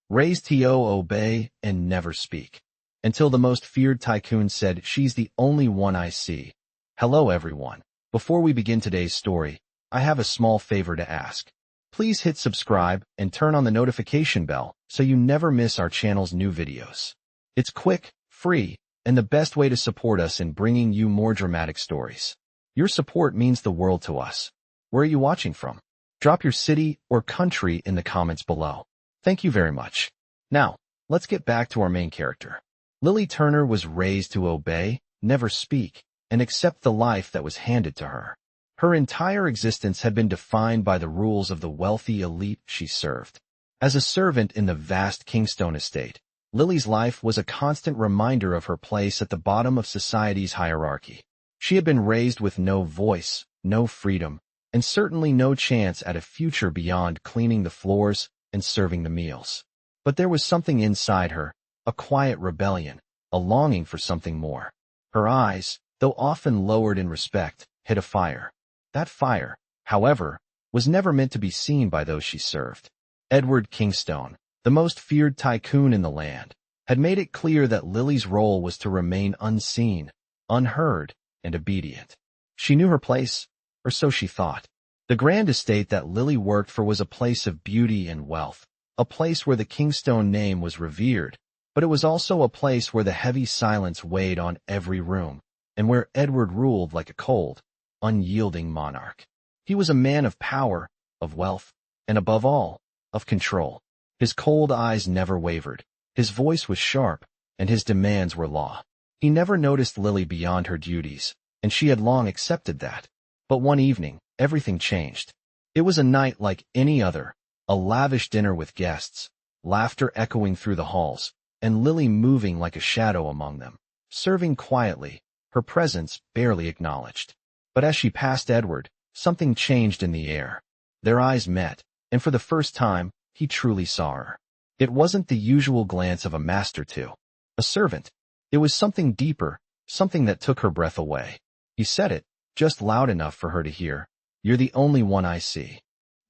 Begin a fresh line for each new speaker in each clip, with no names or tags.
raised to obey and never speak. Until the most feared Tycoon said, "She's the only one I see." Hello everyone. Before we begin today's story, I have a small favor to ask. Please hit subscribe and turn on the notification bell so you never miss our channel's new videos. It's quick, free, and the best way to support us in bringing you more dramatic stories. Your support means the world to us. Where are you watching from? Drop your city or country in the comments below. Thank you very much. Now, let's get back to our main character. Lily Turner was raised to obey, never speak, and accept the life that was handed to her. Her entire existence had been defined by the rules of the wealthy elite she served. As a servant in the vast Kingstone Estate, Lily's life was a constant reminder of her place at the bottom of society's hierarchy. She had been raised with no voice, no freedom, and certainly no chance at a future beyond cleaning the floors and serving the meals. But there was something inside her, a quiet rebellion, a longing for something more. Her eyes, though often lowered in respect, hid a fire. That fire, however, was never meant to be seen by those she served. Edward Kingstone, the most feared tycoon in the land, had made it clear that Lily's role was to remain unseen, unheard, and obedient. She knew her place, or so she thought. The grand estate that Lily worked for was a place of beauty and wealth, a place where the Kingstone name was revered, but it was also a place where the heavy silence weighed on every room, and where Edward ruled like a cold, unyielding monarch. He was a man of power, of wealth, and above all, of control. His cold eyes never wavered, his voice was sharp, and his demands were law. He never noticed Lily beyond her duties, and she had long accepted that. But one evening, everything changed. It was a night like any other, a lavish dinner with guests, laughter echoing through the halls, and Lily moving like a shadow among them, serving quietly, her presence barely acknowledged. But as she passed Edward, something changed in the air. Their eyes met, and for the first time, he truly saw her. It wasn't the usual glance of a master to a servant. It was something deeper, something that took her breath away. He said it, just loud enough for her to hear. "You're the only one I see."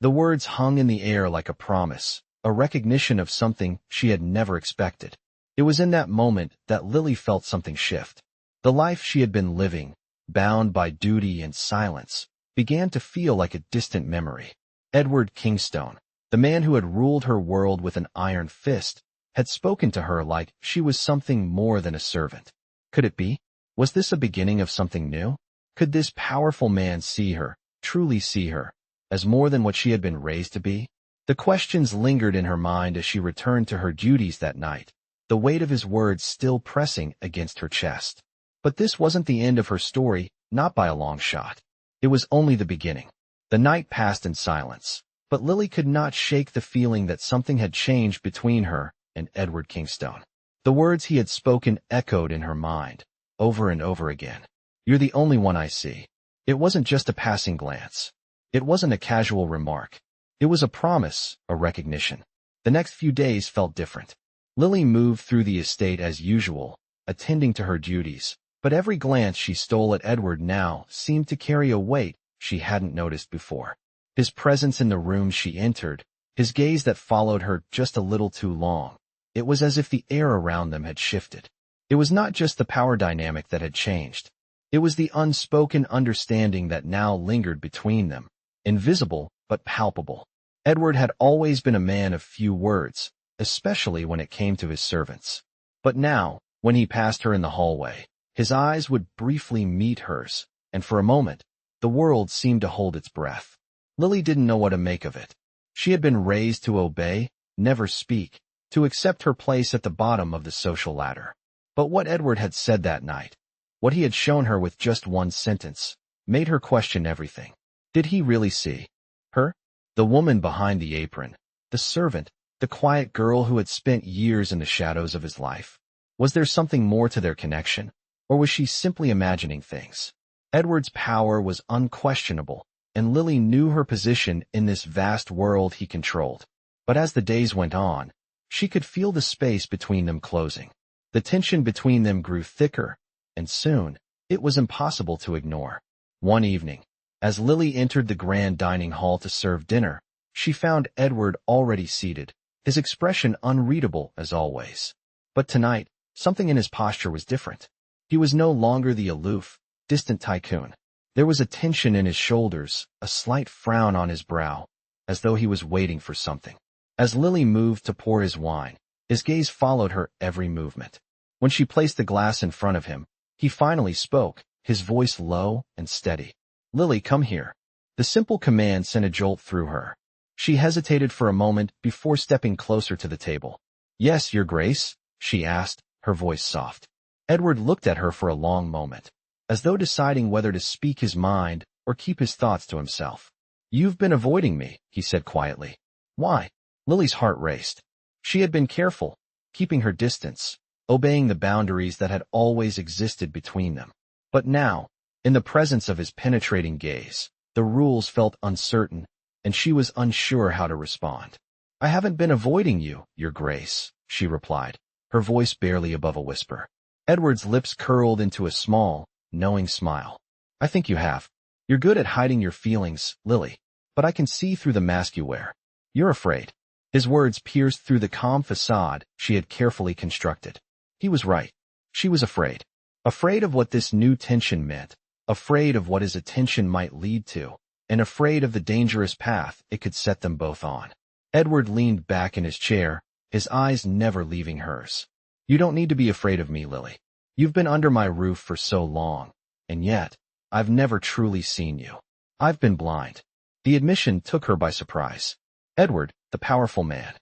The words hung in the air like a promise, a recognition of something she had never expected. It was in that moment that Lily felt something shift. The life she had been living, bound by duty and silence, began to feel like a distant memory. Edward Kingstone, the man who had ruled her world with an iron fist, had spoken to her like she was something more than a servant. Could it be? Was this a beginning of something new? Could this powerful man see her, truly see her, as more than what she had been raised to be? The questions lingered in her mind as she returned to her duties that night, the weight of his words still pressing against her chest. But this wasn't the end of her story, not by a long shot. It was only the beginning. The night passed in silence, but Lily could not shake the feeling that something had changed between her and Edward Kingstone. The words he had spoken echoed in her mind, over and over again. "You're the only one I see." It wasn't just a passing glance. It wasn't a casual remark. It was a promise, a recognition. The next few days felt different. Lily moved through the estate as usual, attending to her duties, but every glance she stole at Edward now seemed to carry a weight she hadn't noticed before. His presence in the room she entered, his gaze that followed her just a little too long. It was as if the air around them had shifted. It was not just the power dynamic that had changed. It was the unspoken understanding that now lingered between them, invisible but palpable. Edward had always been a man of few words, especially when it came to his servants. But now, when he passed her in the hallway, his eyes would briefly meet hers, and for a moment, the world seemed to hold its breath. Lily didn't know what to make of it. She had been raised to obey, never speak, to accept her place at the bottom of the social ladder. But what Edward had said that night, what he had shown her with just one sentence, made her question everything. Did he really see her? The woman behind the apron, the servant, the quiet girl who had spent years in the shadows of his life. Was there something more to their connection, or was she simply imagining things? Edward's power was unquestionable, and Lily knew her position in this vast world he controlled. But as the days went on, she could feel the space between them closing. The tension between them grew thicker, and soon, it was impossible to ignore. One evening, as Lily entered the grand dining hall to serve dinner, she found Edward already seated, his expression unreadable as always. But tonight, something in his posture was different. He was no longer the aloof, distant Tycoon. There was a tension in his shoulders, a slight frown on his brow, as though he was waiting for something. As Lily moved to pour his wine, his gaze followed her every movement. When she placed the glass in front of him, he finally spoke, his voice low and steady. "Lily, come here." The simple command sent a jolt through her. She hesitated for a moment before stepping closer to the table. "Yes, Your Grace?" she asked, her voice soft. Edward looked at her for a long moment, as though deciding whether to speak his mind or keep his thoughts to himself. "You've been avoiding me," he said quietly. "Why?" Lily's heart raced. She had been careful, keeping her distance, obeying the boundaries that had always existed between them. But now, in the presence of his penetrating gaze, the rules felt uncertain, and she was unsure how to respond. "I haven't been avoiding you, Your Grace," she replied, her voice barely above a whisper. Edward's lips curled into a small, knowing smile. "I think you have. You're good at hiding your feelings, Lily, but I can see through the mask you wear. You're afraid." His words pierced through the calm facade she had carefully constructed. He was right. She was afraid. Afraid of what this new tension meant, afraid of what his attention might lead to, and afraid of the dangerous path it could set them both on. Edward leaned back in his chair, his eyes never leaving hers. "You don't need to be afraid of me, Lily. You've been under my roof for so long, and yet, I've never truly seen you. I've been blind." The admission took her by surprise. Edward, the powerful man,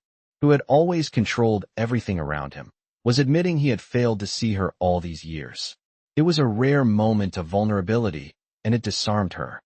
who had always controlled everything around him, was admitting he had failed to see her all these years. It was a rare moment of vulnerability, and it disarmed her.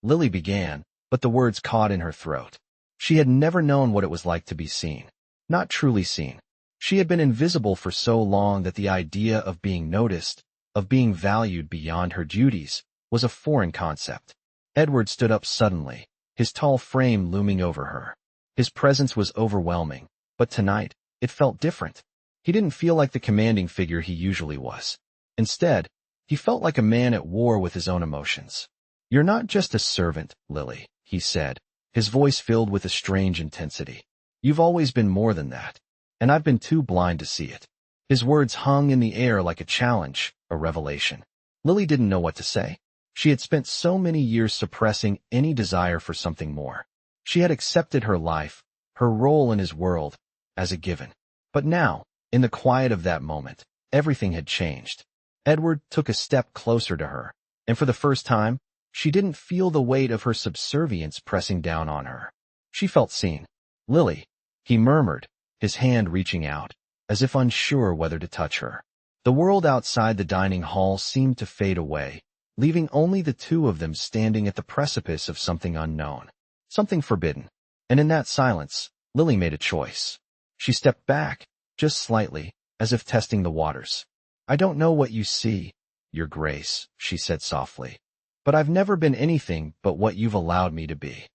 Lily began, but the words caught in her throat. She had never known what it was like to be seen. Not truly seen. She had been invisible for so long that the idea of being noticed, of being valued beyond her duties, was a foreign concept. Edward stood up suddenly, his tall frame looming over her. His presence was overwhelming, but tonight, it felt different. He didn't feel like the commanding figure he usually was. Instead, he felt like a man at war with his own emotions. "You're not just a servant, Lily," he said, his voice filled with a strange intensity. "You've always been more than that, and I've been too blind to see it." His words hung in the air like a challenge, a revelation. Lily didn't know what to say. She had spent so many years suppressing any desire for something more. She had accepted her life, her role in his world, as a given. But now, in the quiet of that moment, everything had changed. Edward took a step closer to her, and for the first time, she didn't feel the weight of her subservience pressing down on her. She felt seen. "Lily," he murmured, his hand reaching out, as if unsure whether to touch her. The world outside the dining hall seemed to fade away, leaving only the two of them standing at the precipice of something unknown, something forbidden. And in that silence, Lily made a choice. She stepped back, just slightly, as if testing the waters. "I don't know what you see, Your Grace," she said softly, "but I've never been anything but what you've allowed me to be."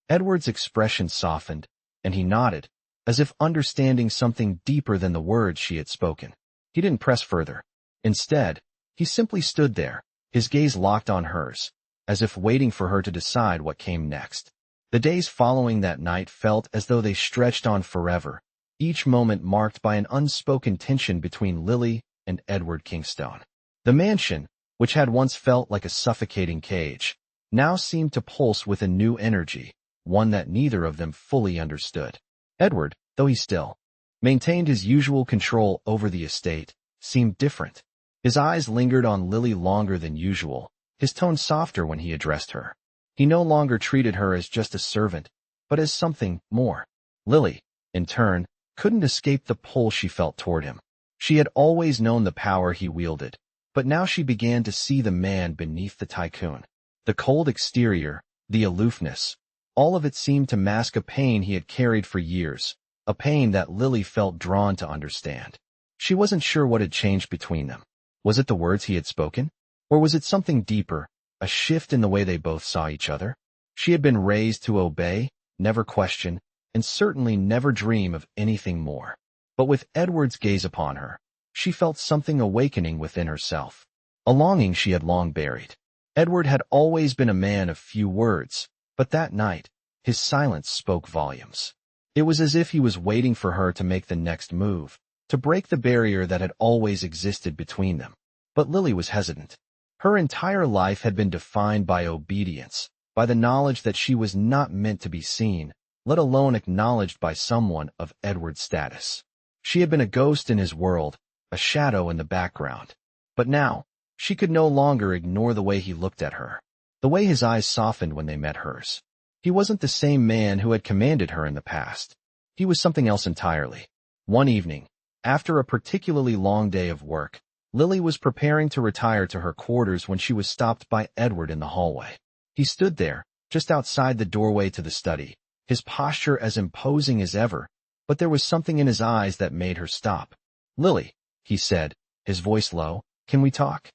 Edward's expression softened, and he nodded, as if understanding something deeper than the words she had spoken. He didn't press further. Instead, he simply stood there, his gaze locked on hers, as if waiting for her to decide what came next. The days following that night felt as though they stretched on forever, each moment marked by an unspoken tension between Lily and Edward Kingstone. The mansion, which had once felt like a suffocating cage, now seemed to pulse with a new energy, one that neither of them fully understood. Edward, though he still maintained his usual control over the estate, seemed different. His eyes lingered on Lily longer than usual, his tone softer when he addressed her. He no longer treated her as just a servant, but as something more. Lily, in turn, couldn't escape the pull she felt toward him. She had always known the power he wielded, but now she began to see the man beneath the Tycoon. The cold exterior, the aloofness, all of it seemed to mask a pain he had carried for years, a pain that Lily felt drawn to understand. She wasn't sure what had changed between them. Was it the words he had spoken? Or was it something deeper, a shift in the way they both saw each other? She had been raised to obey, never question, and certainly never dream of anything more. But with Edward's gaze upon her, she felt something awakening within herself, a longing she had long buried. Edward had always been a man of few words, but that night, his silence spoke volumes. It was as if he was waiting for her to make the next move, to break the barrier that had always existed between them. But Lily was hesitant. Her entire life had been defined by obedience, by the knowledge that she was not meant to be seen, let alone acknowledged by someone of Edward's status. She had been a ghost in his world, a shadow in the background. But now, she could no longer ignore the way he looked at her, the way his eyes softened when they met hers. He wasn't the same man who had commanded her in the past. He was something else entirely. One evening, after a particularly long day of work, Lily was preparing to retire to her quarters when she was stopped by Edward in the hallway. He stood there, just outside the doorway to the study, his posture as imposing as ever, but there was something in his eyes that made her stop. "Lily," he said, his voice low, "can we talk?"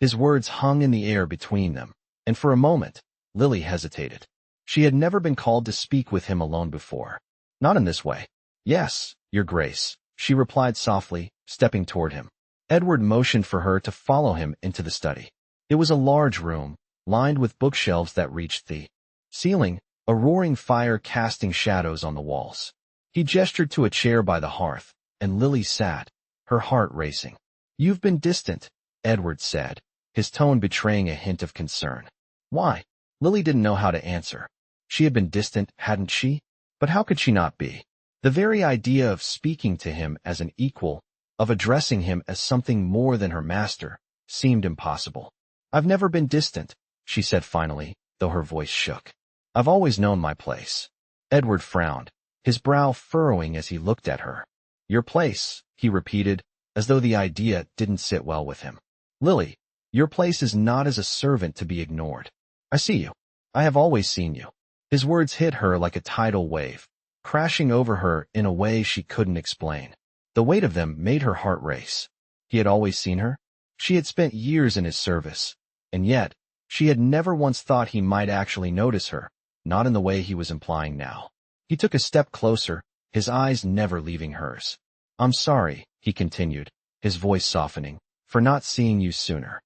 His words hung in the air between them, and for a moment, Lily hesitated. She had never been called to speak with him alone before. Not in this way. "Yes, Your Grace," she replied softly, stepping toward him. Edward motioned for her to follow him into the study. It was a large room, lined with bookshelves that reached the ceiling, a roaring fire casting shadows on the walls. He gestured to a chair by the hearth, and Lily sat, her heart racing. "You've been distant," Edward said, his tone betraying a hint of concern. "Why?" Lily didn't know how to answer. She had been distant, hadn't she? But how could she not be? The very idea of speaking to him as an equal, of addressing him as something more than her master, seemed impossible. "I've never been distant," she said finally, though her voice shook. "I've always known my place." Edward frowned, his brow furrowing as he looked at her. "Your place," he repeated, as though the idea didn't sit well with him. "Lily, your place is not as a servant to be ignored. I see you. I have always seen you." His words hit her like a tidal wave, crashing over her in a way she couldn't explain. The weight of them made her heart race. He had always seen her? She had spent years in his service, and yet, she had never once thought he might actually notice her, not in the way he was implying now. He took a step closer, his eyes never leaving hers. "I'm sorry," he continued, his voice softening, "for not seeing you sooner."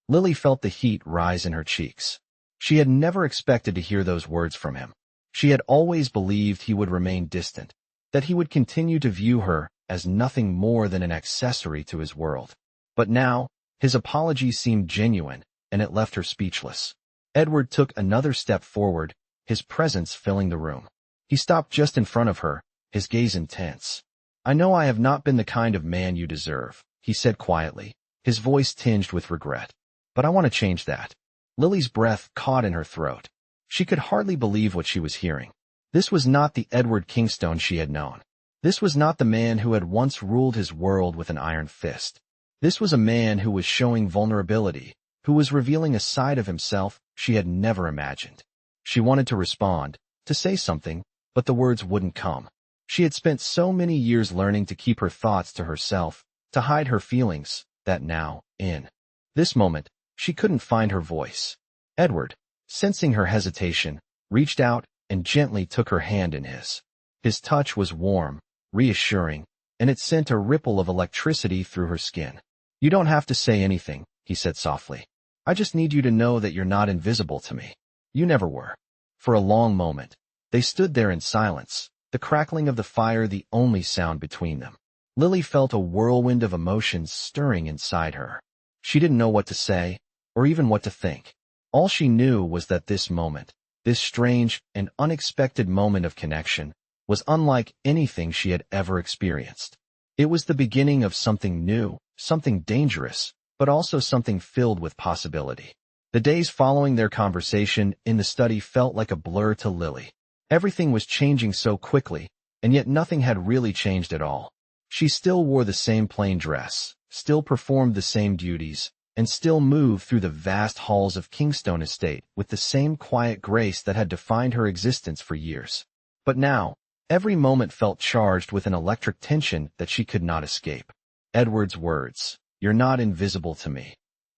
Lily felt the heat rise in her cheeks. She had never expected to hear those words from him. She had always believed he would remain distant, that he would continue to view her as nothing more than an accessory to his world. But now, his apology seemed genuine, and it left her speechless. Edward took another step forward, his presence filling the room. He stopped just in front of her, his gaze intense. "I know I have not been the kind of man you deserve," he said quietly, his voice tinged with regret. "But I want to change that." Lily's breath caught in her throat. She could hardly believe what she was hearing. This was not the Edward Kingstone she had known. This was not the man who had once ruled his world with an iron fist. This was a man who was showing vulnerability, who was revealing a side of himself she had never imagined. She wanted to respond, to say something, but the words wouldn't come. She had spent so many years learning to keep her thoughts to herself, to hide her feelings, that now, in this moment, she couldn't find her voice. Edward, sensing her hesitation, reached out and gently took her hand in his. His touch was warm, reassuring, and it sent a ripple of electricity through her skin. "You don't have to say anything," he said softly. "I just need you to know that you're not invisible to me. You never were." For a long moment, they stood there in silence, the crackling of the fire the only sound between them. Lily felt a whirlwind of emotions stirring inside her. She didn't know what to say, or even what to think. All she knew was that this moment, this strange and unexpected moment of connection, was unlike anything she had ever experienced. It was the beginning of something new, something dangerous, but also something filled with possibility. The days following their conversation in the study felt like a blur to Lily. Everything was changing so quickly, and yet nothing had really changed at all. She still wore the same plain dress, still performed the same duties, and still moved through the vast halls of Kingstone Estate with the same quiet grace that had defined her existence for years. But now, every moment felt charged with an electric tension that she could not escape. Edward's words, "You're not invisible to me,"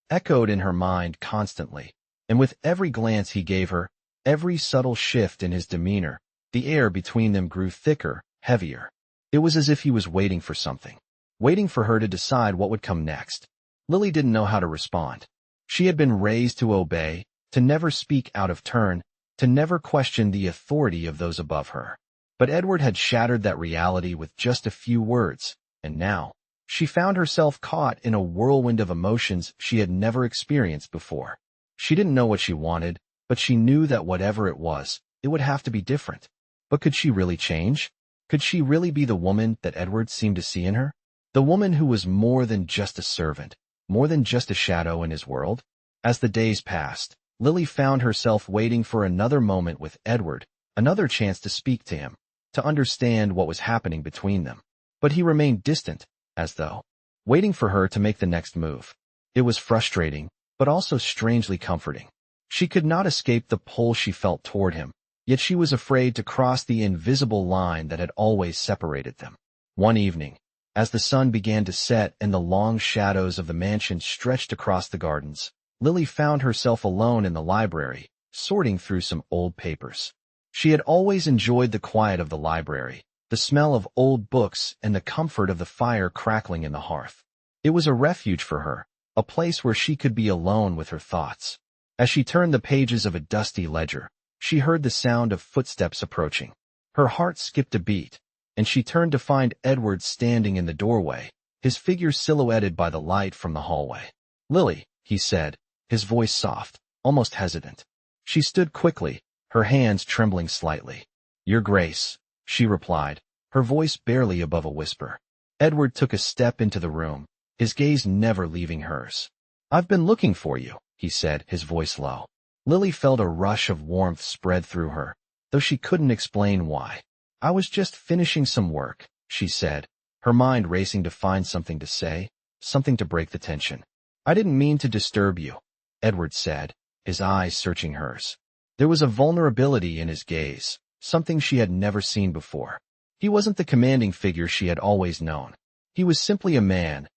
echoed in her mind constantly, and with every glance he gave her, every subtle shift in his demeanor, the air between them grew thicker, heavier. It was as if he was waiting for something, waiting for her to decide what would come next. Lily didn't know how to respond. She had been raised to obey, to never speak out of turn, to never question the authority of those above her. But Edward had shattered that reality with just a few words, and now, she found herself caught in a whirlwind of emotions she had never experienced before. She didn't know what she wanted, but she knew that whatever it was, it would have to be different. But could she really change? Could she really be the woman that Edward seemed to see in her? The woman who was more than just a servant, more than just a shadow in his world? As the days passed, Lily found herself waiting for another moment with Edward, another chance to speak to him, to understand what was happening between them. But he remained distant, as though waiting for her to make the next move. It was frustrating, but also strangely comforting. She could not escape the pull she felt toward him, yet she was afraid to cross the invisible line that had always separated them. One evening, as the sun began to set and the long shadows of the mansion stretched across the gardens, Lily found herself alone in the library, sorting through some old papers. She had always enjoyed the quiet of the library, the smell of old books and the comfort of the fire crackling in the hearth. It was a refuge for her, a place where she could be alone with her thoughts. As she turned the pages of a dusty ledger, she heard the sound of footsteps approaching. Her heart skipped a beat, and she turned to find Edward standing in the doorway, his figure silhouetted by the light from the hallway. "Lily," he said, his voice soft, almost hesitant. She stood quickly, her hands trembling slightly. "Your Grace," she replied, her voice barely above a whisper. Edward took a step into the room, his gaze never leaving hers. "I've been looking for you," he said, his voice low. Lily felt a rush of warmth spread through her, though she couldn't explain why. "I was just finishing some work," she said, her mind racing to find something to say, something to break the tension. "I didn't mean to disturb you," Edward said, his eyes searching hers. There was a vulnerability in his gaze, something she had never seen before. He wasn't the commanding figure she had always known. He was simply a man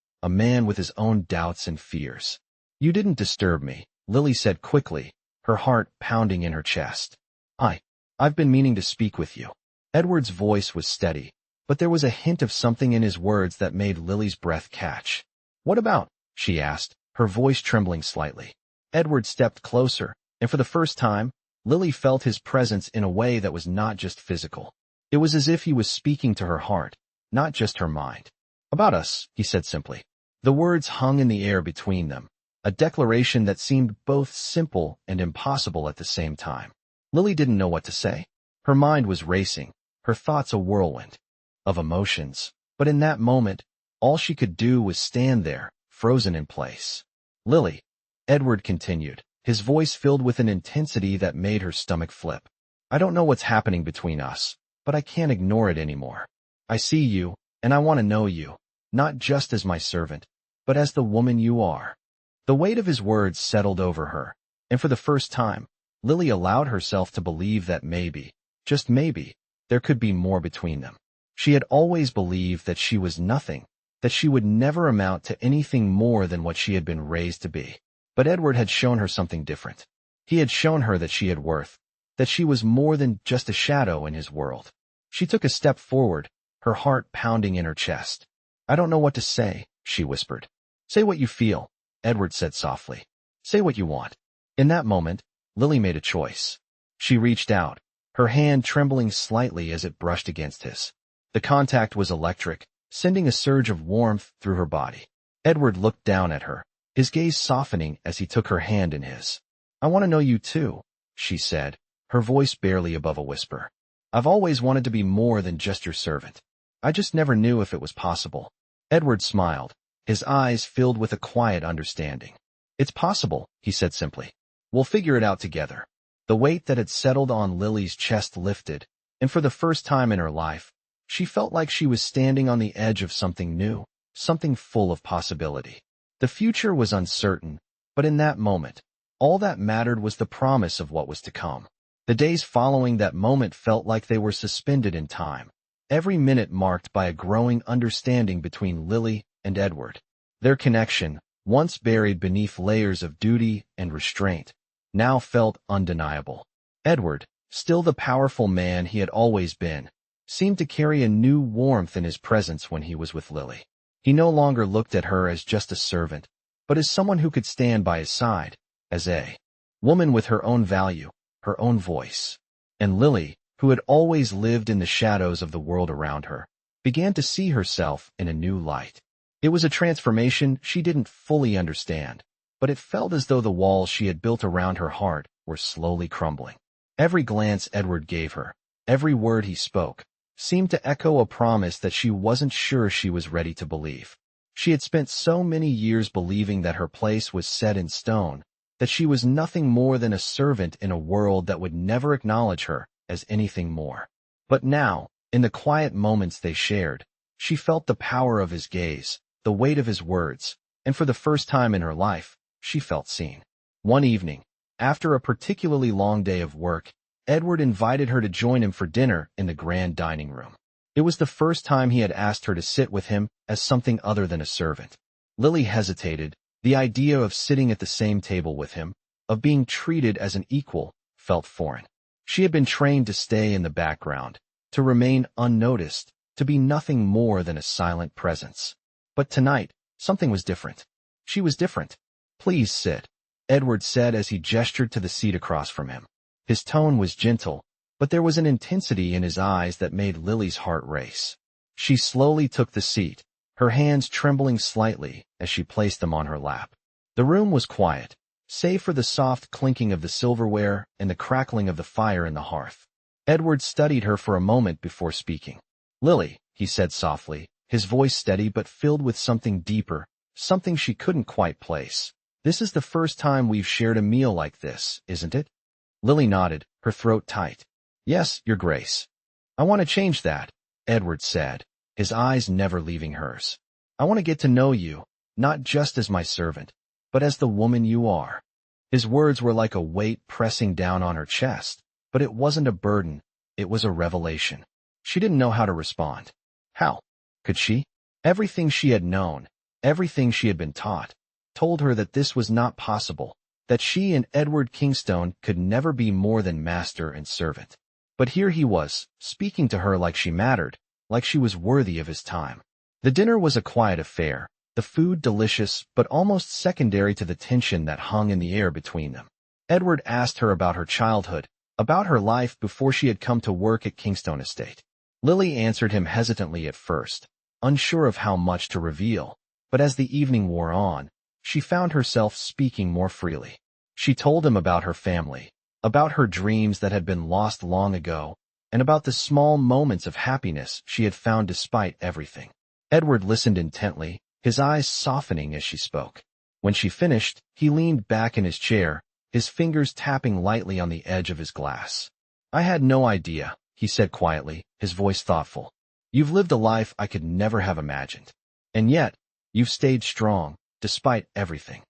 with his own doubts and fears. "You didn't disturb me," Lily said quickly, her heart pounding in her chest. I've been meaning to speak with you." Edward's voice was steady, but there was a hint of something in his words that made Lily's breath catch. "What about?" she asked, her voice trembling slightly. Edward stepped closer, and for the first time, Lily felt his presence in a way that was not just physical. It was as if he was speaking to her heart, not just her mind. "About us," he said simply. The words hung in the air between them, a declaration that seemed both simple and impossible at the same time. Lily didn't know what to say. Her mind was racing, her thoughts a whirlwind of emotions, but in that moment, all she could do was stand there, frozen in place. "Lily," Edward continued, his voice filled with an intensity that made her stomach flip. "I don't know what's happening between us, but I can't ignore it anymore. I see you, and I want to know you, not just as my servant, but as the woman you are." The weight of his words settled over her, and for the first time, Lily allowed herself to believe that maybe, just maybe, there could be more between them. She had always believed that she was nothing, that she would never amount to anything more than what she had been raised to be. But Edward had shown her something different. He had shown her that she had worth, that she was more than just a shadow in his world. She took a step forward, her heart pounding in her chest. "I don't know what to say," she whispered. "Say what you feel," Edward said softly. "Say what you want." In that moment, Lily made a choice. She reached out, her hand trembling slightly as it brushed against his. The contact was electric, sending a surge of warmth through her body. Edward looked down at her, his gaze softening as he took her hand in his. "I want to know you too," she said, her voice barely above a whisper. "I've always wanted to be more than just your servant. I just never knew if it was possible." Edward smiled, his eyes filled with a quiet understanding. "It's possible," he said simply. "We'll figure it out together." The weight that had settled on Lily's chest lifted, and for the first time in her life, she felt like she was standing on the edge of something new, something full of possibility. The future was uncertain, but in that moment, all that mattered was the promise of what was to come. The days following that moment felt like they were suspended in time, every minute marked by a growing understanding between Lily and Edward. Their connection, once buried beneath layers of duty and restraint, now felt undeniable. Edward, still the powerful man he had always been, seemed to carry a new warmth in his presence when he was with Lily. He no longer looked at her as just a servant, but as someone who could stand by his side, as a woman with her own value, her own voice. And Lily, who had always lived in the shadows of the world around her, began to see herself in a new light. It was a transformation she didn't fully understand, but it felt as though the walls she had built around her heart were slowly crumbling. Every glance Edward gave her, every word he spoke, seemed to echo a promise that she wasn't sure she was ready to believe. She had spent so many years believing that her place was set in stone, that she was nothing more than a servant in a world that would never acknowledge her as anything more. But now, in the quiet moments they shared, she felt the power of his gaze, the weight of his words, and for the first time in her life, she felt seen. One evening, after a particularly long day of work, Edward invited her to join him for dinner in the grand dining room. It was the first time he had asked her to sit with him as something other than a servant. Lily hesitated. The idea of sitting at the same table with him, of being treated as an equal, felt foreign. She had been trained to stay in the background, to remain unnoticed, to be nothing more than a silent presence. But tonight, something was different. She was different. "Please sit," Edward said as he gestured to the seat across from him. His tone was gentle, but there was an intensity in his eyes that made Lily's heart race. She slowly took the seat, her hands trembling slightly as she placed them on her lap. The room was quiet, save for the soft clinking of the silverware and the crackling of the fire in the hearth. Edward studied her for a moment before speaking. "Lily," he said softly, his voice steady but filled with something deeper, something she couldn't quite place. "This is the first time we've shared a meal like this, isn't it?" Lily nodded, her throat tight. "Yes, Your Grace." "I want to change that," Edward said, his eyes never leaving hers. "I want to get to know you, not just as my servant, but as the woman you are." His words were like a weight pressing down on her chest, but it wasn't a burden, it was a revelation. She didn't know how to respond. How could she? Everything she had known, everything she had been taught, told her that this was not possible, that she and Edward Kingstone could never be more than master and servant. But here he was, speaking to her like she mattered, like she was worthy of his time. The dinner was a quiet affair, the food delicious but almost secondary to the tension that hung in the air between them. Edward asked her about her childhood, about her life before she had come to work at Kingstone Estate. Lily answered him hesitantly at first, unsure of how much to reveal, but as the evening wore on, she found herself speaking more freely. She told him about her family, about her dreams that had been lost long ago, and about the small moments of happiness she had found despite everything. Edward listened intently, his eyes softening as she spoke. When she finished, he leaned back in his chair, his fingers tapping lightly on the edge of his glass. "I had no idea," he said quietly, his voice thoughtful. "You've lived a life I could never have imagined. And yet, you've stayed strong, despite everything."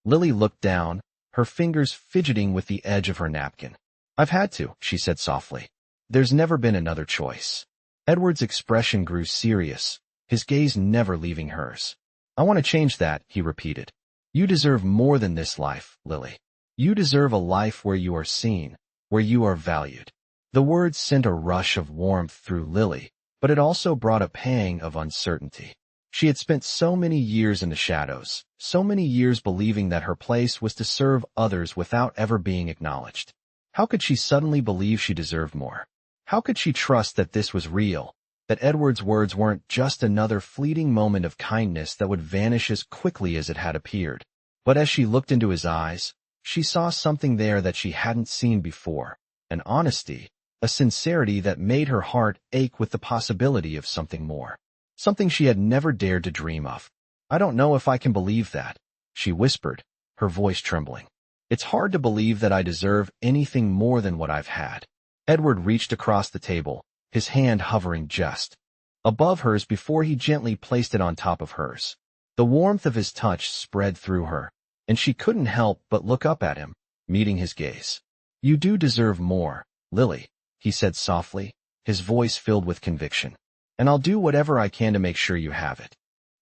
Lily looked down, her fingers fidgeting with the edge of her napkin. "I've had to," she said softly. "There's never been another choice." Edward's expression grew serious, his gaze never leaving hers. "I want to change that," he repeated. "You deserve more than this life, Lily. You deserve a life where you are seen, where you are valued." The words sent a rush of warmth through Lily, but it also brought a pang of uncertainty. She had spent so many years in the shadows, so many years believing that her place was to serve others without ever being acknowledged. How could she suddenly believe she deserved more? How could she trust that this was real, that Edward's words weren't just another fleeting moment of kindness that would vanish as quickly as it had appeared? But as she looked into his eyes, she saw something there that she hadn't seen before, an honesty, a sincerity that made her heart ache with the possibility of something more. Something she had never dared to dream of. "I don't know if I can believe that," she whispered, her voice trembling. "It's hard to believe that I deserve anything more than what I've had." Edward reached across the table, his hand hovering just above hers before he gently placed it on top of hers. The warmth of his touch spread through her, and she couldn't help but look up at him, meeting his gaze. "You do deserve more, Lily," he said softly, his voice filled with conviction. "And I'll do whatever I can to make sure you have it."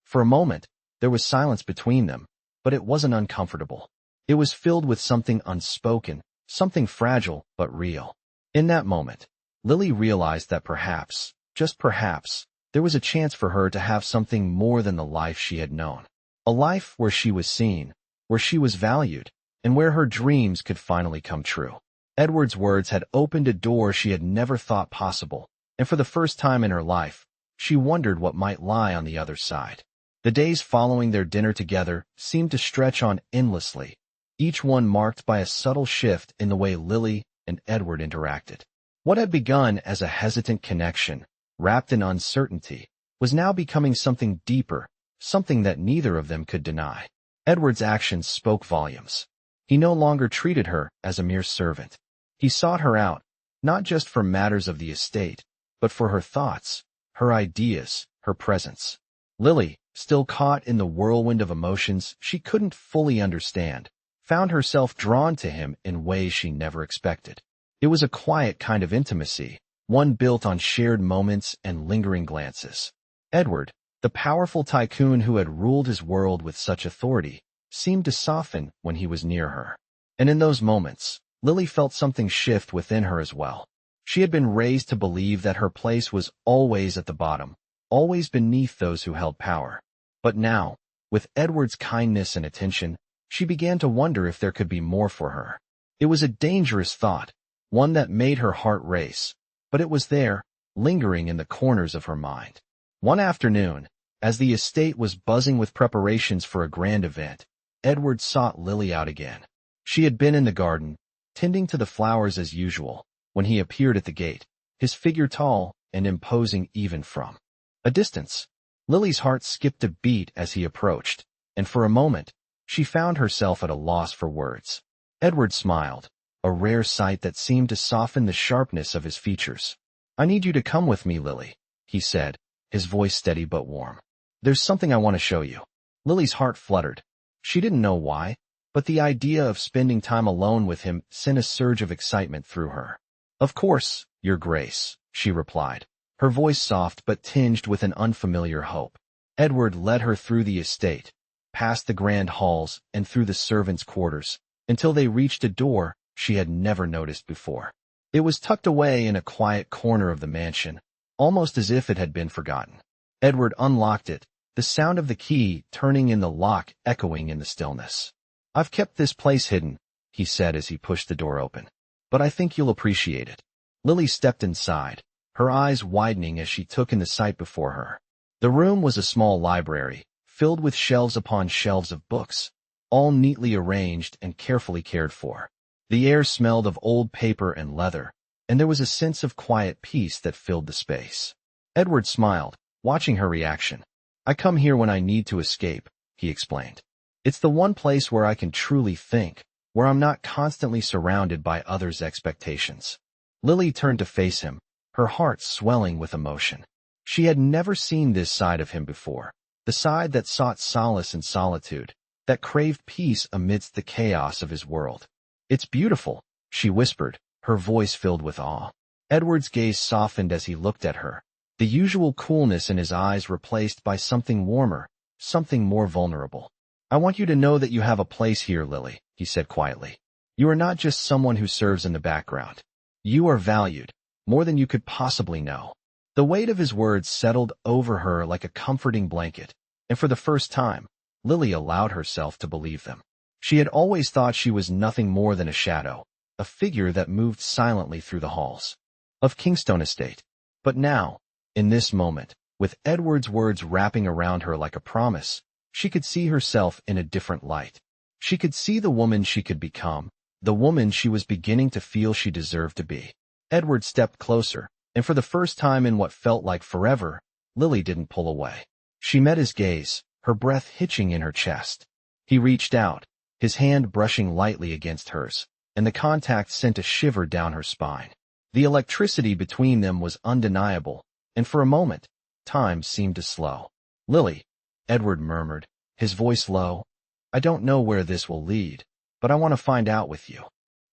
For a moment, there was silence between them, but it wasn't uncomfortable. It was filled with something unspoken, something fragile but real. In that moment, Lily realized that perhaps, just perhaps, there was a chance for her to have something more than the life she had known. A life where she was seen, where she was valued, and where her dreams could finally come true. Edward's words had opened a door she had never thought possible, and for the first time in her life, she wondered what might lie on the other side. The days following their dinner together seemed to stretch on endlessly, each one marked by a subtle shift in the way Lily and Edward interacted. What had begun as a hesitant connection, wrapped in uncertainty, was now becoming something deeper, something that neither of them could deny. Edward's actions spoke volumes. He no longer treated her as a mere servant. He sought her out, not just for matters of the estate, but for her thoughts, her ideas, her presence. Lily, still caught in the whirlwind of emotions she couldn't fully understand, found herself drawn to him in ways she never expected. It was a quiet kind of intimacy, one built on shared moments and lingering glances. Edward, the powerful tycoon who had ruled his world with such authority, seemed to soften when he was near her. And in those moments, Lily felt something shift within her as well. She had been raised to believe that her place was always at the bottom, always beneath those who held power. But now, with Edward's kindness and attention, she began to wonder if there could be more for her. It was a dangerous thought, one that made her heart race, but it was there, lingering in the corners of her mind. One afternoon, as the estate was buzzing with preparations for a grand event, Edward sought Lily out again. She had been in the garden, tending to the flowers as usual, when he appeared at the gate, his figure tall and imposing even from a distance. Lily's heart skipped a beat as he approached, and for a moment, she found herself at a loss for words. Edward smiled, a rare sight that seemed to soften the sharpness of his features. "I need you to come with me, Lily," he said, his voice steady but warm. "There's something I want to show you." Lily's heart fluttered. She didn't know why, but the idea of spending time alone with him sent a surge of excitement through her. "Of course, Your Grace," she replied, her voice soft but tinged with an unfamiliar hope. Edward led her through the estate, past the grand halls and through the servants' quarters, until they reached a door she had never noticed before. It was tucked away in a quiet corner of the mansion, almost as if it had been forgotten. Edward unlocked it, the sound of the key turning in the lock echoing in the stillness. "I've kept this place hidden," he said as he pushed the door open, "but I think you'll appreciate it." Lily stepped inside, her eyes widening as she took in the sight before her. The room was a small library, filled with shelves upon shelves of books, all neatly arranged and carefully cared for. The air smelled of old paper and leather, and there was a sense of quiet peace that filled the space. Edward smiled, watching her reaction. "I come here when I need to escape," he explained. "It's the one place where I can truly think, where I'm not constantly surrounded by others' expectations." Lily turned to face him, her heart swelling with emotion. She had never seen this side of him before, the side that sought solace in solitude, that craved peace amidst the chaos of his world. "It's beautiful," she whispered, her voice filled with awe. Edward's gaze softened as he looked at her, the usual coolness in his eyes replaced by something warmer, something more vulnerable. "I want you to know that you have a place here, Lily," he said quietly. "You are not just someone who serves in the background. You are valued, more than you could possibly know." The weight of his words settled over her like a comforting blanket, and for the first time, Lily allowed herself to believe them. She had always thought she was nothing more than a shadow, a figure that moved silently through the halls of Kingstone Estate. But now, in this moment, with Edward's words wrapping around her like a promise, she could see herself in a different light. She could see the woman she could become, the woman she was beginning to feel she deserved to be. Edward stepped closer, and for the first time in what felt like forever, Lily didn't pull away. She met his gaze, her breath hitching in her chest. He reached out, his hand brushing lightly against hers, and the contact sent a shiver down her spine. The electricity between them was undeniable, and for a moment, time seemed to slow. "Lily," Edward murmured, his voice low, "I don't know where this will lead, but I want to find out with you."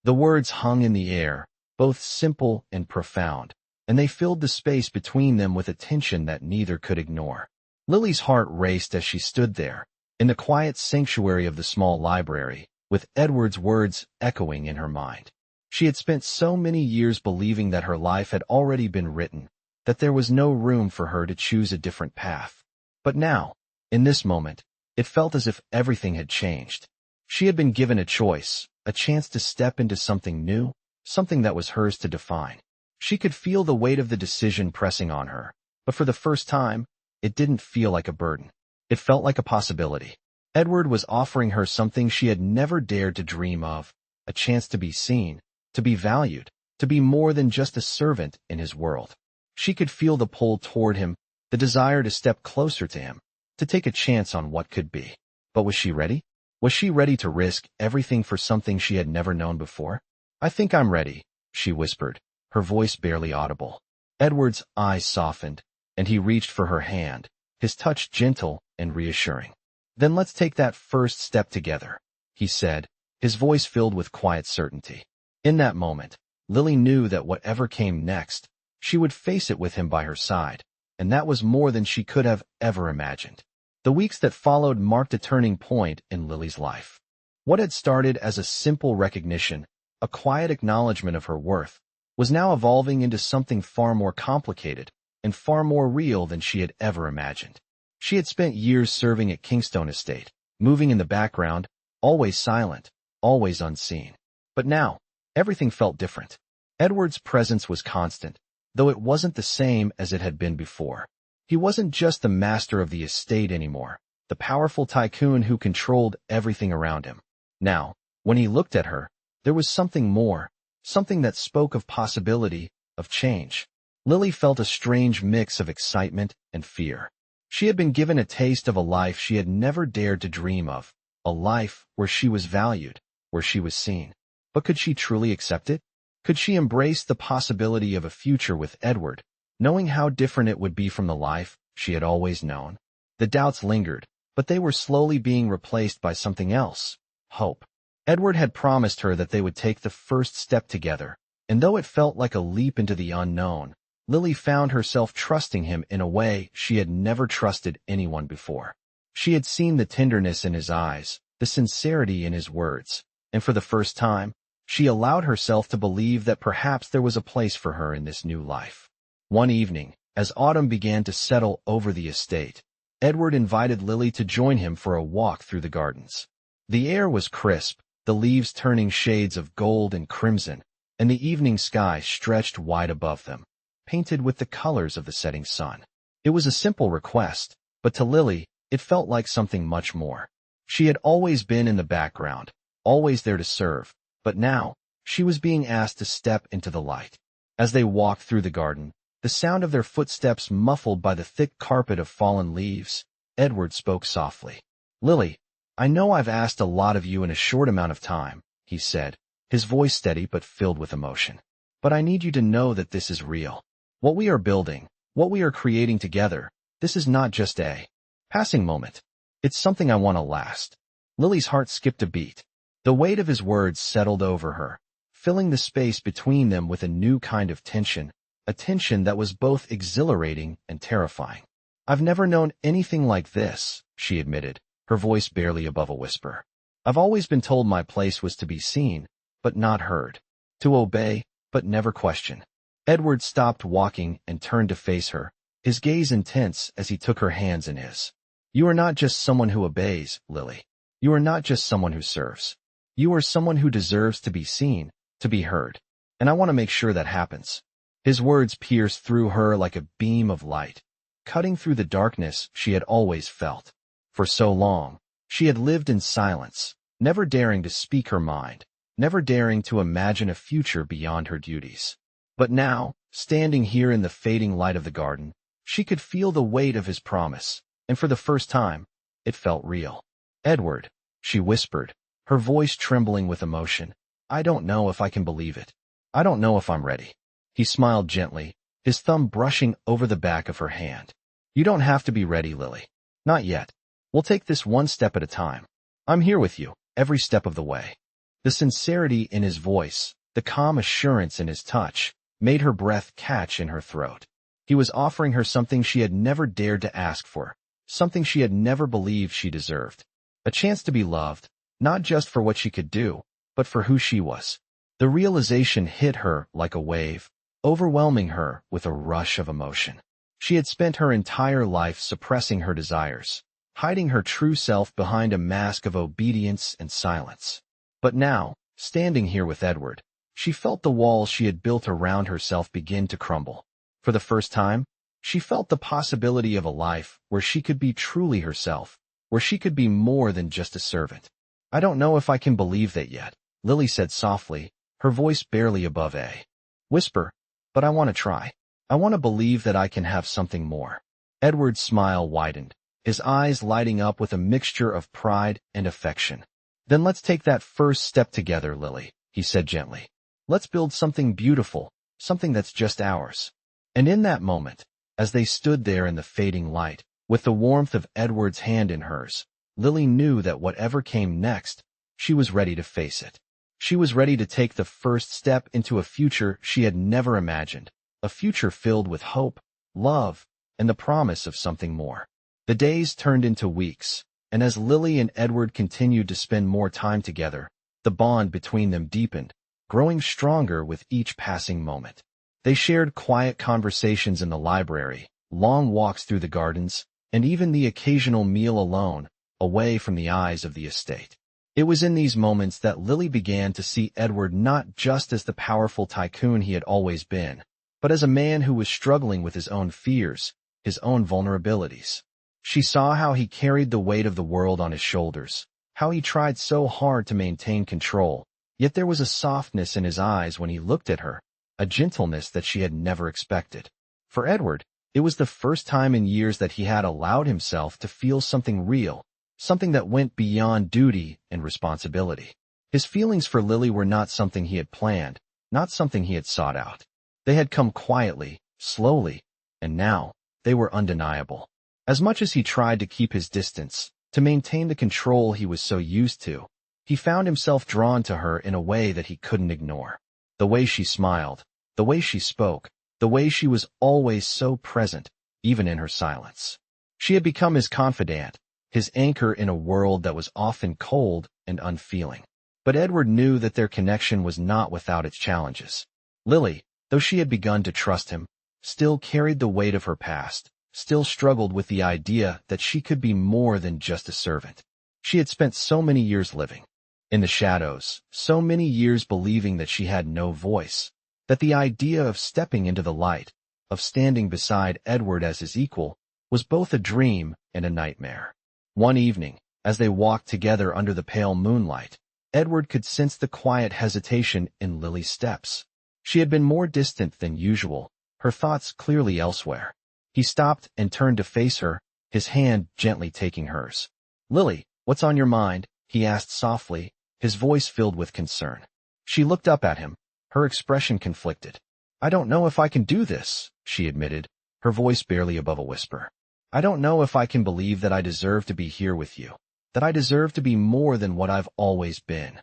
The words hung in the air, both simple and profound, and they filled the space between them with a tension that neither could ignore. Lily's heart raced as she stood there, in the quiet sanctuary of the small library, with Edward's words echoing in her mind. She had spent so many years believing that her life had already been written, that there was no room for her to choose a different path. But now, in this moment, it felt as if everything had changed. She had been given a choice, a chance to step into something new, something that was hers to define. She could feel the weight of the decision pressing on her, but for the first time, it didn't feel like a burden. It felt like a possibility. Edward was offering her something she had never dared to dream of, a chance to be seen, to be valued, to be more than just a servant in his world. She could feel the pull toward him, the desire to step closer to him, to take a chance on what could be. But was she ready? Was she ready to risk everything for something she had never known before? "I think I'm ready," she whispered, her voice barely audible. Edward's eyes softened, and he reached for her hand, his touch gentle and reassuring. "Then let's take that first step together," he said, his voice filled with quiet certainty. In that moment, Lily knew that whatever came next, she would face it with him by her side, and that was more than she could have ever imagined. The weeks that followed marked a turning point in Lily's life. What had started as a simple recognition, a quiet acknowledgement of her worth, was now evolving into something far more complicated and far more real than she had ever imagined. She had spent years serving at Kingstone Estate, moving in the background, always silent, always unseen. But now, everything felt different. Edward's presence was constant, though it wasn't the same as it had been before. He wasn't just the master of the estate anymore, the powerful tycoon who controlled everything around him. Now, when he looked at her, there was something more, something that spoke of possibility, of change. Lily felt a strange mix of excitement and fear. She had been given a taste of a life she had never dared to dream of, a life where she was valued, where she was seen. But could she truly accept it? Could she embrace the possibility of a future with Edward, knowing how different it would be from the life she had always known? The doubts lingered, but they were slowly being replaced by something else: hope. Edward had promised her that they would take the first step together, and though it felt like a leap into the unknown, Lily found herself trusting him in a way she had never trusted anyone before. She had seen the tenderness in his eyes, the sincerity in his words, and for the first time, she allowed herself to believe that perhaps there was a place for her in this new life. One evening, as autumn began to settle over the estate, Edward invited Lily to join him for a walk through the gardens. The air was crisp, the leaves turning shades of gold and crimson, and the evening sky stretched wide above them, painted with the colors of the setting sun. It was a simple request, but to Lily, it felt like something much more. She had always been in the background, always there to serve, but now, she was being asked to step into the light. As they walked through the garden, the sound of their footsteps muffled by the thick carpet of fallen leaves, Edward spoke softly. "Lily, I know I've asked a lot of you in a short amount of time," he said, his voice steady but filled with emotion. "But I need you to know that this is real. What we are building, what we are creating together, this is not just a passing moment. It's something I want to last." Lily's heart skipped a beat. The weight of his words settled over her, filling the space between them with a new kind of tension, a tension that was both exhilarating and terrifying. "I've never known anything like this," she admitted, her voice barely above a whisper. "I've always been told my place was to be seen, but not heard, to obey, but never question." Edward stopped walking and turned to face her, his gaze intense as he took her hands in his. "You are not just someone who obeys, Lily. You are not just someone who serves. You are someone who deserves to be seen, to be heard. And I want to make sure that happens." His words pierced through her like a beam of light, cutting through the darkness she had always felt. For so long, she had lived in silence, never daring to speak her mind, never daring to imagine a future beyond her duties. But now, standing here in the fading light of the garden, she could feel the weight of his promise, and for the first time, it felt real. "Edward," she whispered, her voice trembling with emotion, "I don't know if I can believe it. I don't know if I'm ready." He smiled gently, his thumb brushing over the back of her hand. "You don't have to be ready, Lily. Not yet. We'll take this one step at a time. I'm here with you, every step of the way." The sincerity in his voice, the calm assurance in his touch, made her breath catch in her throat. He was offering her something she had never dared to ask for, something she had never believed she deserved. A chance to be loved, not just for what she could do, but for who she was. The realization hit her like a wave, overwhelming her with a rush of emotion. She had spent her entire life suppressing her desires, hiding her true self behind a mask of obedience and silence. But now, standing here with Edward, She felt the walls she had built around herself begin to crumble. For the first time, she felt the possibility of a life where she could be truly herself, where she could be more than just a servant. I don't know if I can believe that yet, Lily said softly, her voice barely above a whisper, but I want to try. I want to believe that I can have something more. Edward's smile widened, his eyes lighting up with a mixture of pride and affection. Then let's take that first step together, Lily, he said gently. Let's build something beautiful, something that's just ours. And in that moment, as they stood there in the fading light, with the warmth of Edward's hand in hers, Lily knew that whatever came next, she was ready to face it. She was ready to take the first step into a future she had never imagined, a future filled with hope, love, and the promise of something more. The days turned into weeks, and as Lily and Edward continued to spend more time together, the bond between them deepened, growing stronger with each passing moment. They shared quiet conversations in the library, long walks through the gardens, and even the occasional meal alone, away from the eyes of the estate. It was in these moments that Lily began to see Edward not just as the powerful tycoon he had always been, but as a man who was struggling with his own fears, his own vulnerabilities. She saw how he carried the weight of the world on his shoulders, how he tried so hard to maintain control, yet there was a softness in his eyes when he looked at her, a gentleness that she had never expected. For Edward, it was the first time in years that he had allowed himself to feel something real, something that went beyond duty and responsibility. His feelings for Lily were not something he had planned, not something he had sought out. They had come quietly, slowly, and now they were undeniable. As much as he tried to keep his distance, to maintain the control he was so used to, he found himself drawn to her in a way that he couldn't ignore. The way she smiled, the way she spoke, the way she was always so present, even in her silence. She had become his confidant, his anchor in a world that was often cold and unfeeling. But Edward knew that their connection was not without its challenges. Lily, though she had begun to trust him, still carried the weight of her past, still struggled with the idea that she could be more than just a servant. She had spent so many years living in the shadows, so many years believing that she had no voice, that the idea of stepping into the light, of standing beside Edward as his equal, was both a dream and a nightmare. One evening, as they walked together under the pale moonlight, Edward could sense the quiet hesitation in Lily's steps. She had been more distant than usual, her thoughts clearly elsewhere. He stopped and turned to face her, his hand gently taking hers. "Lily, what's on your mind?" he asked softly, his voice filled with concern. She looked up at him, her expression conflicted. "I don't know if I can do this," she admitted, her voice barely above a whisper. "I don't know if I can believe that I deserve to be here with you, that I deserve to be more than what I've always been."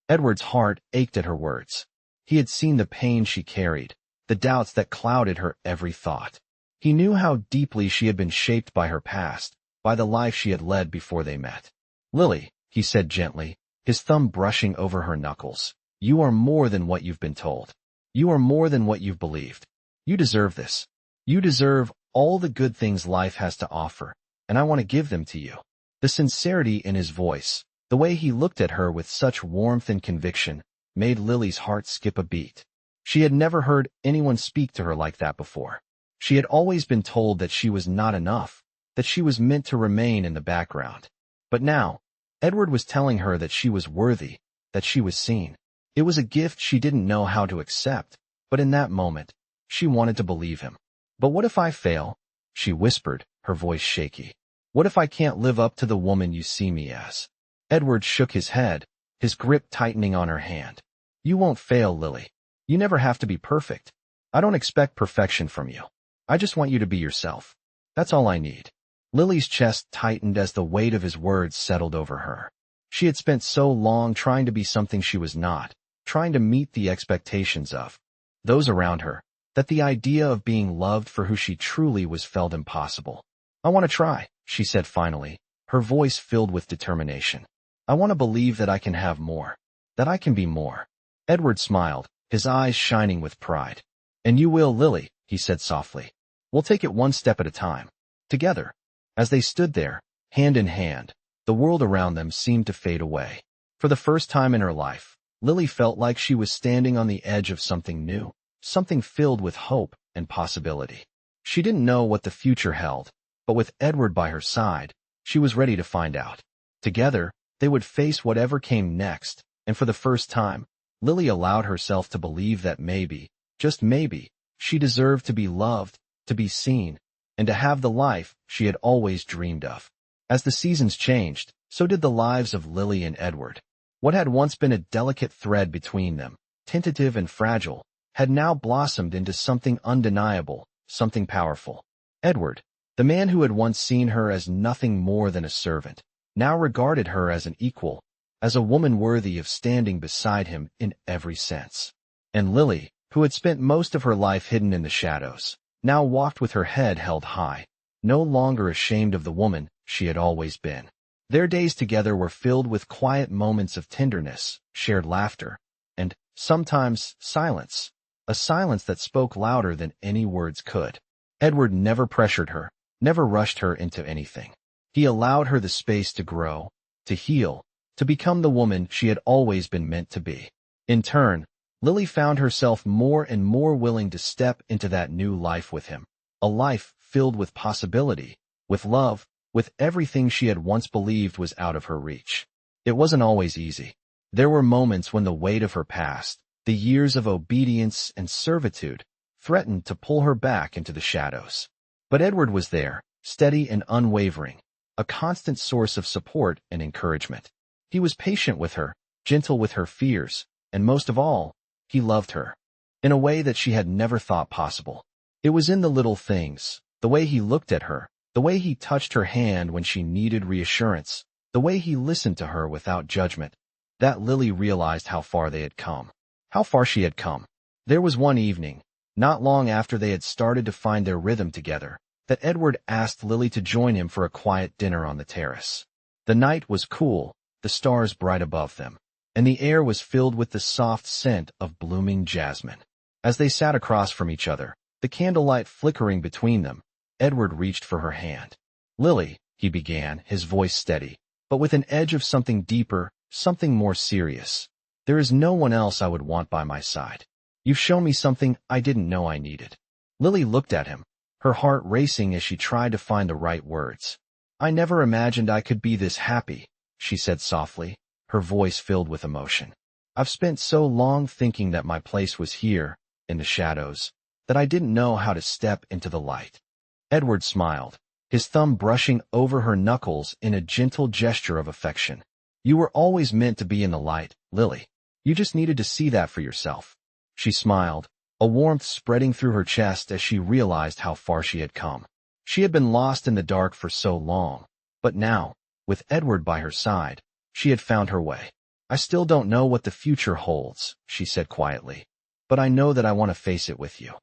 Edward's heart ached at her words. He had seen the pain she carried, the doubts that clouded her every thought. He knew how deeply she had been shaped by her past, by the life she had led before they met. "Lily," he said gently, his thumb brushing over her knuckles, "you are more than what you've been told. You are more than what you've believed. You deserve this. You deserve all the good things life has to offer, and I want to give them to you." The sincerity in his voice, the way he looked at her with such warmth and conviction, made Lily's heart skip a beat. She had never heard anyone speak to her like that before. She had always been told that she was not enough, that she was meant to remain in the background. But now, Edward was telling her that she was worthy, that she was seen. It was a gift she didn't know how to accept, but in that moment, she wanted to believe him. "But what if I fail?" she whispered, her voice shaky. "What if I can't live up to the woman you see me as?" Edward shook his head, his grip tightening on her hand. "You won't fail, Lily. You never have to be perfect. I don't expect perfection from you. I just want you to be yourself. That's all I need." Lily's chest tightened as the weight of his words settled over her. She had spent so long trying to be something she was not, trying to meet the expectations of those around her, that the idea of being loved for who she truly was felt impossible. "I want to try," she said finally, her voice filled with determination. "I want to believe that I can have more, that I can be more." Edward smiled, his eyes shining with pride. "And you will, Lily," he said softly. "We'll take it one step at a time, together." As they stood there, hand in hand, the world around them seemed to fade away. For the first time in her life, Lily felt like she was standing on the edge of something new, something filled with hope and possibility. She didn't know what the future held, but with Edward by her side, she was ready to find out. Together, they would face whatever came next, and for the first time, Lily allowed herself to believe that maybe, just maybe, she deserved to be loved, to be seen, and to have the life she had always dreamed of. As the seasons changed, so did the lives of Lily and Edward. What had once been a delicate thread between them, tentative and fragile, had now blossomed into something undeniable, something powerful. Edward, the man who had once seen her as nothing more than a servant, now regarded her as an equal, as a woman worthy of standing beside him in every sense. And Lily, who had spent most of her life hidden in the shadows, now walked with her head held high, no longer ashamed of the woman she had always been. Their days together were filled with quiet moments of tenderness, shared laughter, and, sometimes, silence, a silence that spoke louder than any words could. Edward never pressured her, never rushed her into anything. He allowed her the space to grow, to heal, to become the woman she had always been meant to be. In turn, Lily found herself more and more willing to step into that new life with him, a life filled with possibility, with love, with everything she had once believed was out of her reach. It wasn't always easy. There were moments when the weight of her past, the years of obedience and servitude, threatened to pull her back into the shadows. But Edward was there, steady and unwavering, a constant source of support and encouragement. He was patient with her, gentle with her fears, and most of all, he loved her, in a way that she had never thought possible. It was in the little things, the way he looked at her, the way he touched her hand when she needed reassurance, the way he listened to her without judgment, that Lily realized how far they had come. How far she had come. There was one evening, not long after they had started to find their rhythm together, that Edward asked Lily to join him for a quiet dinner on the terrace. The night was cool, the stars bright above them, and the air was filled with the soft scent of blooming jasmine. As they sat across from each other, the candlelight flickering between them, Edward reached for her hand. "Lily," he began, his voice steady, but with an edge of something deeper, something more serious. "There is no one else I would want by my side. You've shown me something I didn't know I needed." Lily looked at him, her heart racing as she tried to find the right words. "I never imagined I could be this happy," she said softly, her voice filled with emotion. "I've spent so long thinking that my place was here, in the shadows, that I didn't know how to step into the light." Edward smiled, his thumb brushing over her knuckles in a gentle gesture of affection. "You were always meant to be in the light, Lily. You just needed to see that for yourself." She smiled, a warmth spreading through her chest as she realized how far she had come. She had been lost in the dark for so long, but now, with Edward by her side, she had found her way. "I still don't know what the future holds," she said quietly, "but I know that I want to face it with you."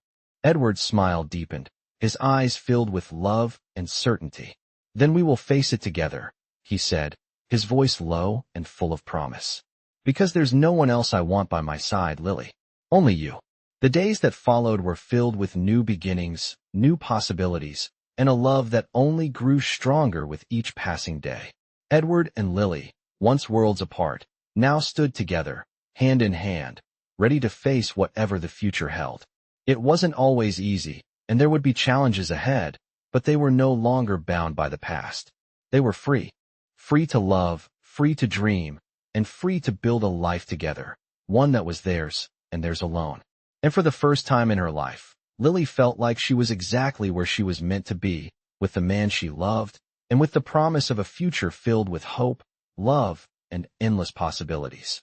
Edward's smile deepened, his eyes filled with love and certainty. "Then we will face it together," he said, his voice low and full of promise. "Because there's no one else I want by my side, Lily. Only you." The days that followed were filled with new beginnings, new possibilities, and a love that only grew stronger with each passing day. Edward and Lily, once worlds apart, now stood together, hand in hand, ready to face whatever the future held. It wasn't always easy, and there would be challenges ahead, but they were no longer bound by the past. They were free. Free to love, free to dream, and free to build a life together, one that was theirs, and theirs alone. And for the first time in her life, Lily felt like she was exactly where she was meant to be, with the man she loved, and with the promise of a future filled with hope, love, and endless possibilities.